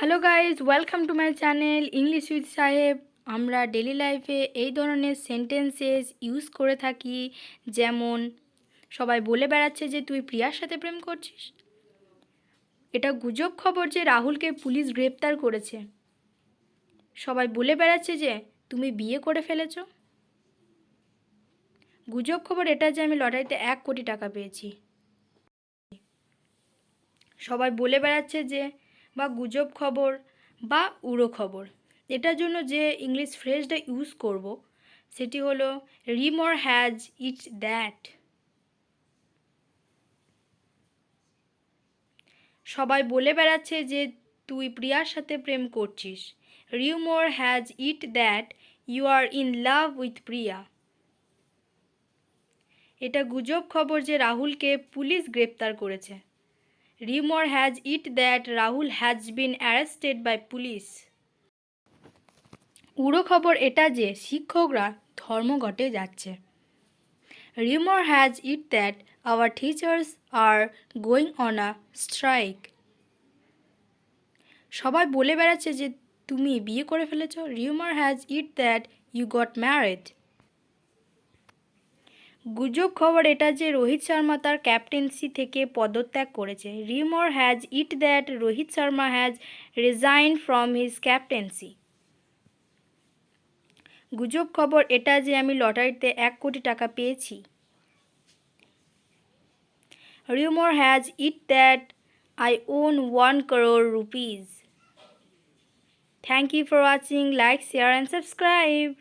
Hello guys, welcome to my channel English with সাহেব। আমরা daily লাইফে এই ধরনের সেন্টেন্সেস ইউজ করে থাকি, যেমন সবাই বলে বেড়াচ্ছে যে তুই প্রিয়ার সাথে প্রেম করছিস। এটা গুজব খবর যে রাহুলকে পুলিশ গ্রেপ্তার করেছে। সবাই বলে বেড়াচ্ছে যে তুমি বিয়ে করে ফেলেছ। গুজব খবর এটা যে আমি লটারিতে 1 কোটি টাকা পেয়েছি। সবাই বলে বেড়াচ্ছে যে বা গুজব খবর বা উড়ো খবর, এটার জন্য যে ইংলিশ ফ্রেজটা ইউজ করব সেটি হলো রিমর হ্যাজ ইট দ্যাট। সবাই বলে বেড়াচ্ছে যে তুই প্রিয়ার সাথে প্রেম করছিস। Rumour has it that you are in love with Priya. এটা গুজব খবর যে রাহুলকে পুলিশ গ্রেপ্তার করেছে। Rumour has it that Rahul has been arrested by police. উড়ো খবর এটা যে শিক্ষকরা ধর্মঘটে যাচ্ছে। Rumour has it that our teachers are going on a strike. সবাই বলে বেড়াচ্ছে যে তুমি বিয়ে করে ফেলেছ। Rumour has it that you got married. গুজব খবর এটা যে রোহিত শর্মা তার ক্যাপ্টেন্সি থেকে পদত্যাগ করেছে। Rumour has it that Rohit Sharma has resign from his captaincy. গুজব খবর এটা যে আমি লটারিতে 1 কোটি টাকা পেয়েছি। Rumor has it that I own 1 crore rupees. Thank you for watching. Like, share and subscribe.